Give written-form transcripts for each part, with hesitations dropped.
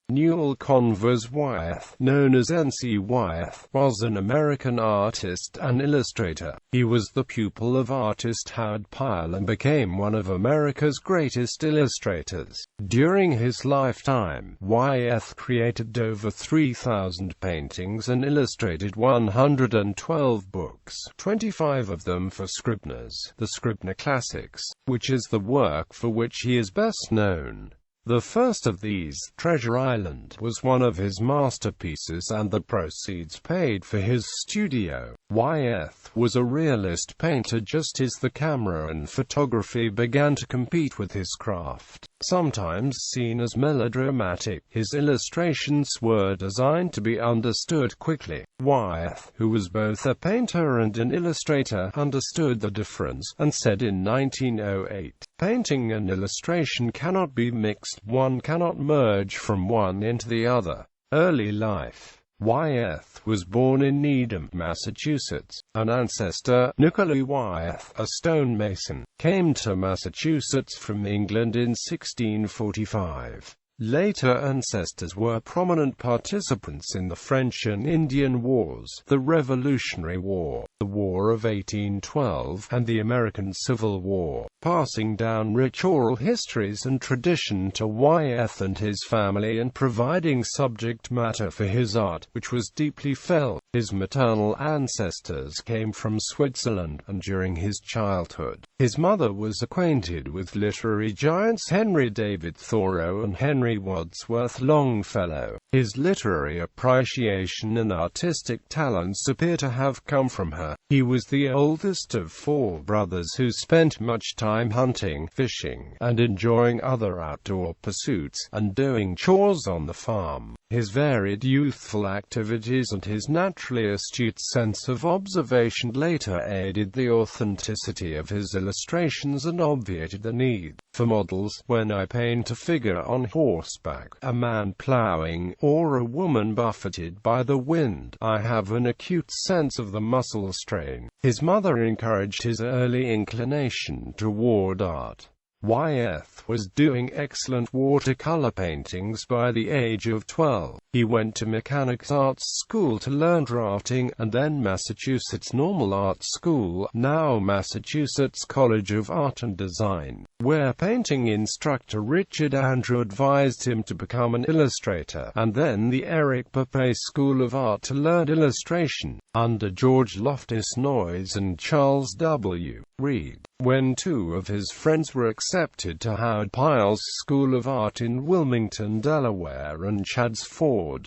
Newell Convers Wyeth, known as N.C.Wyeth, was an American artist and illustrator. He was the pupil of artist Howard Pyle and became one of America's greatest illustrators. During his lifetime, Wyeth created over 3,000 paintings and illustrated 112 books, 25 of them for Scribner's, the Scribner Classics, which is the work for which he is best known. The first of these, Treasure Island, was one of his masterpieces and the proceeds paid for his studio. Wyeth was a realist painter just as the camera and photography began to compete with his craft. Sometimes seen as melodramatic, his illustrations were designed to be understood quickly. Wyeth, who was both a painter and an illustrator, understood the difference, and said in 1908, "Painting and illustration cannot be mixed, one cannot merge from one into the other." Early life. Wyeth was born in Needham, Massachusetts. An ancestor, Newell Wyeth, a stonemason, came to Massachusetts from England in 1645. Later ancestors were prominent participants in the French and Indian Wars, the Revolutionary War, the War of 1812, and the American Civil War, passing down rich oral histories and tradition to Wyeth and his family and providing subject matter for his art, which was deeply felt. His maternal ancestors came from Switzerland, and during his childhood, his mother was acquainted with literary giants Henry David Thoreau and Henry Wadsworth Longfellow. His literary appreciation and artistic talents appear to have come from her. He was the oldest of 4 brothers who spent much time hunting, fishing, and enjoying other outdoor pursuits, and doing chores on the farm. His varied youthful activities and his naturally astute sense of observation later aided the authenticity of his illustrations and obviated the need for models. When I paint a figure on horseback, a man plowing, or a woman buffeted by the wind, I have an acute sense of the muscle strain. His mother encouraged his early inclination toward art. Wyeth was doing excellent watercolor paintings by the age of 12. He went to Mechanics Arts School to learn drafting, and then Massachusetts Normal Art School, now Massachusetts College of Art and Design, where painting instructor Richard Andrew advised him to become an illustrator, and then the Eric Papay School of Art to learn illustration, under George Loftus Noyes and Charles W. Reed. When 2 of his friends were accepted to Howard Pyle's School of Art in Wilmington, Delaware and Chadds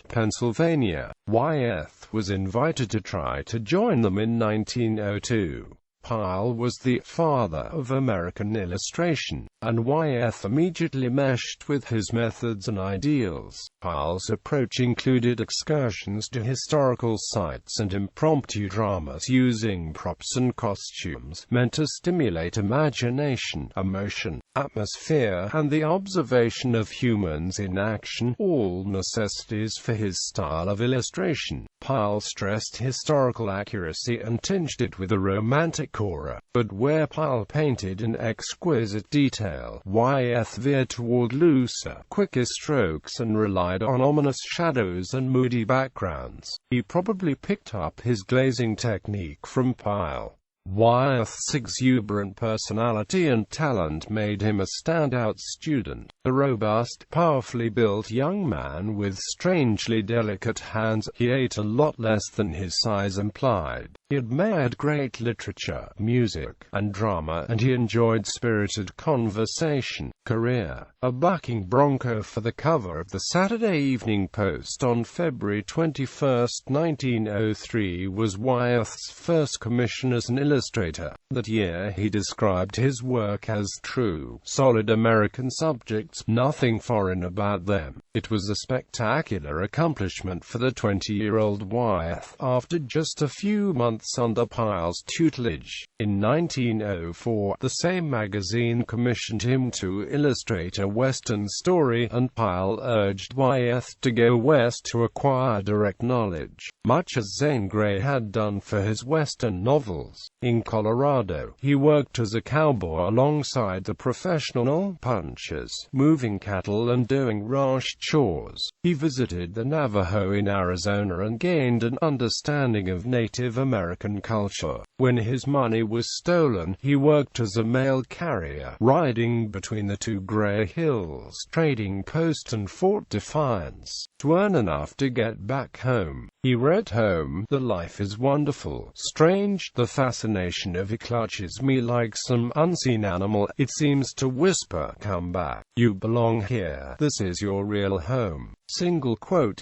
Pennsylvania, Wyeth was invited to try to join them in 1902. Pyle was the father of American illustration, and Wyeth immediately meshed with his methods and ideals. Pyle's approach included excursions to historical sites and impromptu dramas using props and costumes, meant to stimulate imagination, emotion, atmosphere, and the observation of humans in action, all necessities for his style of illustration. Pyle stressed historical accuracy and tinged it with a romantic aura, but where Pyle painted in exquisite detail, Wyeth veered toward looser, quicker strokes and relied on ominous shadows and moody backgrounds. He probably picked up his glazing technique from Pyle. Wyeth's exuberant personality and talent made him a standout student. A robust, powerfully built young man with strangely delicate hands, he ate a lot less than his size implied. He admired great literature, music, and drama, and he enjoyed spirited conversation. Career: a bucking bronco for the cover of the Saturday Evening Post on February 21, 1903 was Wyeth's first commission as an illustrator. That year he described his work as true, solid American subjects, nothing foreign about them. It was a spectacular accomplishment for the 20-year-old Wyeth, after just a few months under Pyle's tutelage. In 1904, the same magazine commissioned him to illustrate a Western story, and Pyle urged Wyeth to go west to acquire direct knowledge, much as Zane Grey had done for his Western novels. In Colorado, he worked as a cowboy alongside the professional punchers, moving cattle and doing ranch chores. He visited the Navajo in Arizona and gained an understanding of Native American culture. When his money was stolen, he worked as a mail carrier, riding between the two Gray Hills trading post and Fort Defiance, to earn enough to get back home. He wrote home, "The life is wonderful, strange, the fascination of it clutches me like some unseen animal, it seems to whisper, come back, you belong here, this is your real home." Single quote.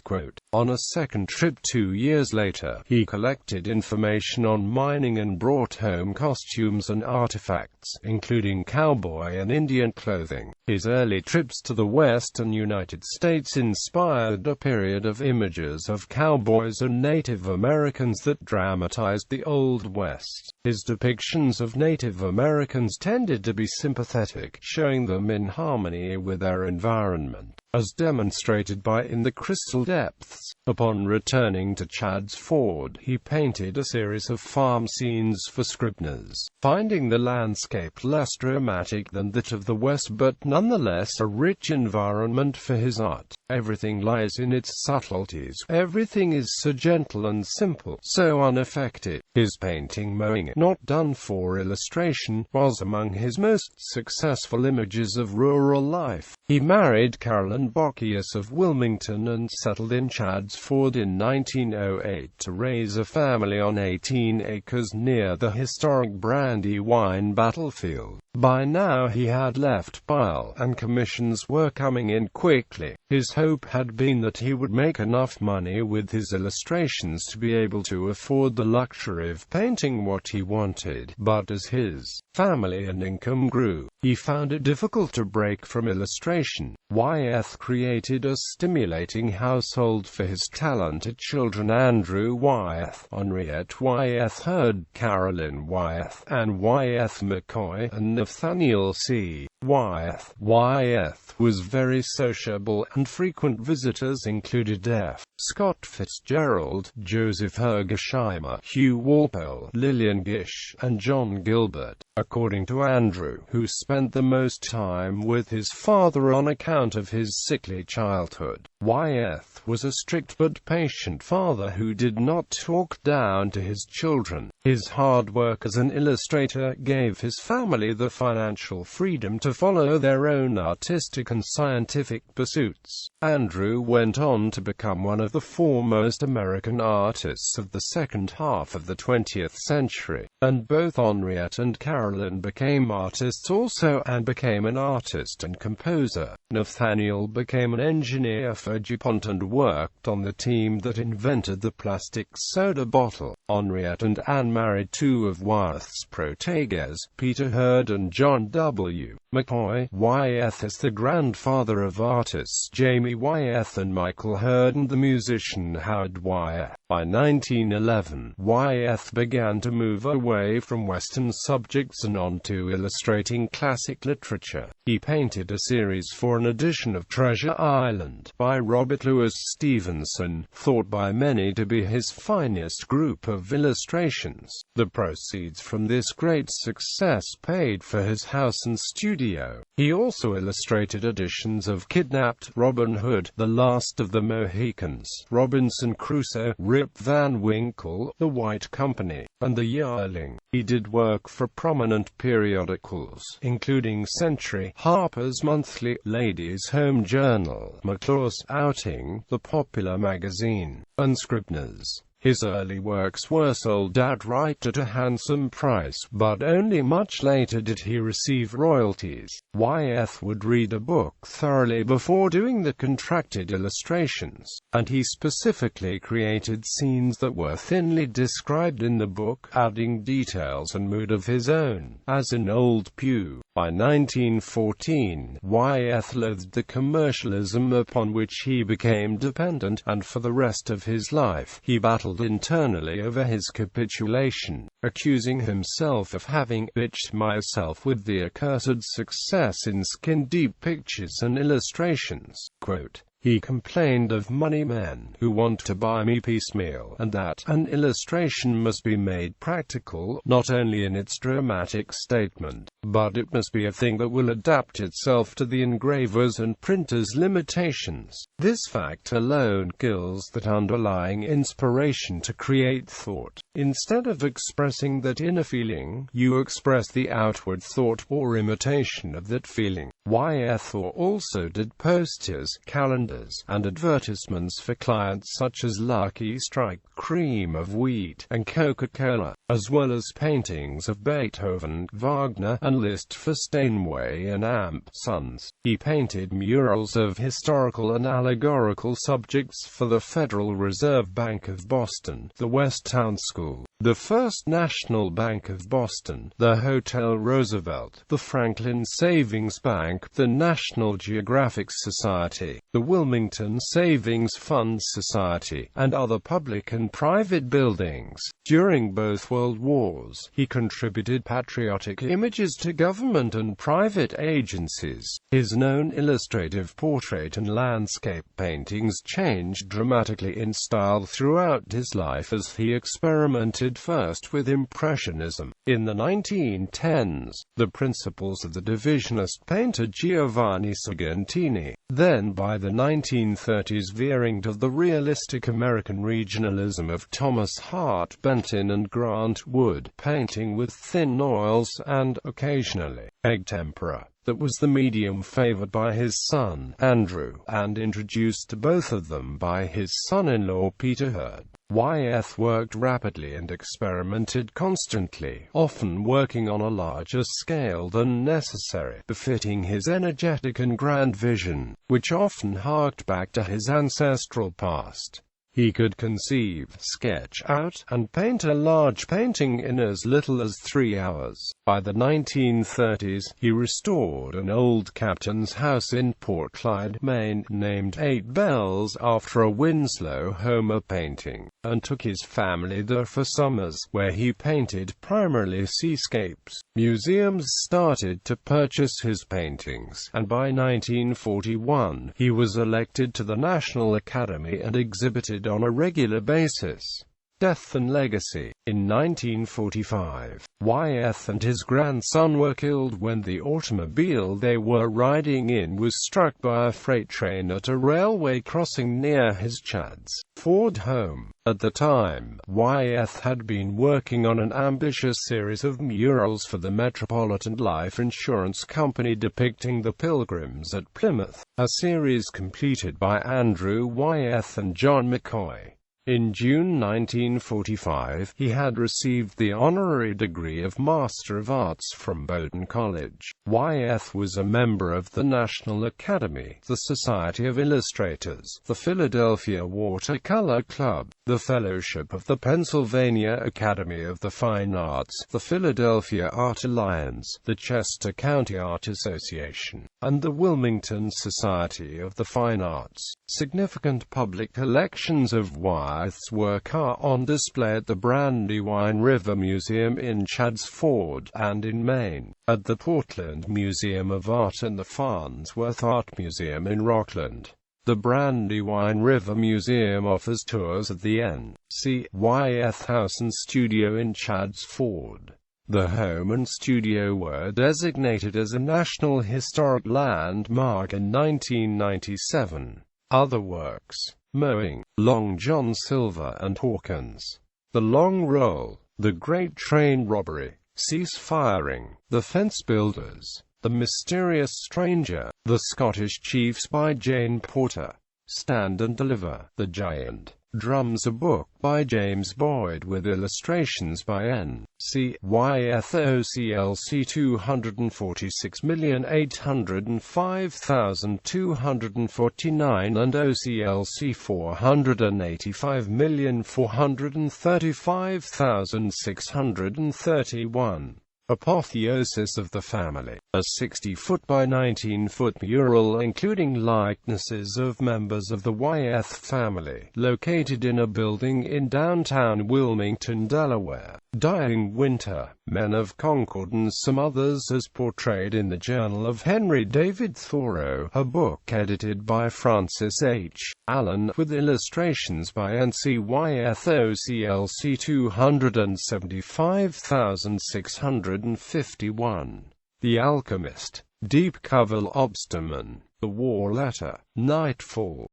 On a second trip 2 years later, he collected information on mining and brought home costumes and artifacts, including cowboy and Indian clothing. His early trips to the western United States inspired a period of images of cowboys and Native Americans that dramatized the Old West. His depictions of Native Americans tended to be sympathetic, showing them in harmony with their environment, as demonstrated by In the Crystal Depths. Upon returning to Chadds Ford, he painted a series of farm scenes for Scribner's, finding the landscape less dramatic than that of the West but nonetheless a rich environment for his art. Everything lies in its subtleties. Everything is so gentle and simple, so unaffected. His painting Mowing It, not done for illustration, was among his most successful images of rural life. He married Carolyn Bockius of Wilmington and settled in Chadds Ford in 1908 to raise a family on 18 acres near the historic Brandywine battlefield. By now he had left Pyle, and commissions were coming in quickly. His hope had been that he would make enough money with his illustrations to be able to afford the luxury of painting what he wanted. But as his family and income grew, he found it difficult to break from illustration. Wyeth created a stimulating household for his talented children Andrew Wyeth, Henriette Wyeth Hurd, Carolyn Wyeth, and Wyeth McCoy, and Nathaniel C. Wyeth. Wyeth was very sociable, and frequent visitors included F. Scott Fitzgerald, Joseph Hergesheimer, Hugh Walpole, Lillian Gish, and John Gilbert. According to Andrew, who spent the most time with his father on account of his sickly childhood, Wyeth was a strict but patient father who did not talk down to his children. His hard work as an illustrator gave his family the financial freedom to follow their own artistic and scientific pursuits. Andrew went on to become one of the foremost American artists of the second half of the 20th century, and both Henriette and Carolyn became artists also, and became an artist and composer. Nathaniel became an engineer for DuPont and worked on the team that invented the plastic soda bottle. Henriette and Anne married two of Wyeth's proteges, Peter Hurd and John W. McCoy. Wyeth is the grandfather of artists Jamie Wyeth and Michael Hurd and the musician Howard Pyle. By 1911, Wyeth began to move away from Western subjects and on to illustrating classic literature. He painted a series for an edition of Treasure Island by Robert Louis Stevenson, thought by many to be his finest group of illustrations. The proceeds from this great success paid for his house and studio. He also illustrated editions of Kidnapped, Robin Hood, The Last of the Mohicans, Robinson Crusoe, Rip Van Winkle, The White Company, and The Yearling. He did work for prominent periodicals, including Century, Harper's Monthly, Ladies' Home Journal, McClaw's Outing, The Popular Magazine, and Scribner's. His early works were sold outright at a handsome price, but only much later did he receive royalties. Wyeth would read a book thoroughly before doing the contracted illustrations, and he specifically created scenes that were thinly described in the book, adding details and mood of his own, as in Old Pew. By 1914, Wyeth loathed the commercialism upon which he became dependent, and for the rest of his life, he battled battled internally over his capitulation, accusing himself of having bitched myself with the accursed success in skin-deep pictures and illustrations. Quote, he complained of money men who want to buy me piecemeal, and that an illustration must be made practical, not only in its dramatic statement, but it must be a thing that will adapt itself to the engraver's and printer's limitations. This fact alone kills that underlying inspiration to create thought. Instead of expressing that inner feeling, you express the outward thought or imitation of that feeling. Wyeth also did posters, calendars, and advertisements for clients such as Lucky Strike, Cream of Wheat, and Coca-Cola, as well as paintings of Beethoven, Wagner, and Liszt for Steinway and Amp Sons. He painted murals of historical and allegorical subjects for the Federal Reserve Bank of Boston, the West Town School, the First National Bank of Boston, the Hotel Roosevelt, the Franklin Savings Bank, the National Geographic Society, the Wilmington Savings Fund Society, and other public and private buildings. During both World Wars, he contributed patriotic images to government and private agencies. His known illustrative portrait and landscape paintings changed dramatically in style throughout his life as he experimented first with Impressionism. In the 1910s, the principles of the divisionist painter Giovanni Sargentini, then by the 1930s veering to the realistic American regionalism of Thomas Hart Benton and Grant Wood, painting with thin oils and, occasionally, egg tempera. That was the medium favored by his son, Andrew, and introduced to both of them by his son-in-law Peter Hurd. Wyeth worked rapidly and experimented constantly, often working on a larger scale than necessary, befitting his energetic and grand vision, which often harked back to his ancestral past. He could conceive, sketch out, and paint a large painting in as little as 3 hours. By the 1930s, he restored an old captain's house in Port Clyde, Maine, named 8 Bells after a Winslow Homer painting, and took his family there for summers, where he painted primarily seascapes. Museums started to purchase his paintings, and by 1941, he was elected to the National Academy and exhibited on a regular basis. Death and legacy. In 1945, Wyeth and his grandson were killed when the automobile they were riding in was struck by a freight train at a railway crossing near his Chadds Ford home. At the time, Wyeth had been working on an ambitious series of murals for the Metropolitan Life Insurance Company depicting the Pilgrims at Plymouth, a series completed by Andrew Wyeth and John McCoy. In June 1945, he had received the honorary degree of Master of Arts from Bowdoin College. Wyeth was a member of the National Academy, the Society of Illustrators, the Philadelphia Watercolor Club, the Fellowship of the Pennsylvania Academy of the Fine Arts, the Philadelphia Art Alliance, the Chester County Art Association, and the Wilmington Society of the Fine Arts. Significant public collections of Wyeth's work are on display at the Brandywine River Museum in Chadds Ford, and in Maine, at the Portland Museum of Art and the Farnsworth Art Museum in Rockland. The Brandywine River Museum offers tours of the N.C.Wyeth House and Studio in Chadds Ford. The home and studio were designated as a National Historic Landmark in 1997. Other works: Mowing, Long John Silver and Hawkins, The Long Roll, The Great Train Robbery, Cease Firing, The Fence Builders, The Mysterious Stranger, The Scottish Chiefs by Jane Porter, Stand and Deliver, The Giant, Drums, a book by James Boyd with illustrations by N.C.Wyeth, OCLC 246,805,249 and OCLC 485,435,631. Apotheosis of the Family, a 60-foot by 19-foot mural including likenesses of members of the Wyeth family, located in a building in downtown Wilmington, Delaware. Dying Winter, Men of Concord and Some Others as Portrayed in the Journal of Henry David Thoreau, a book edited by Francis H. Allen, with illustrations by N.C.Wyeth, OCLC 275651. The Alchemist, Deep Cover Lobsterman, The War Letter, Nightfall.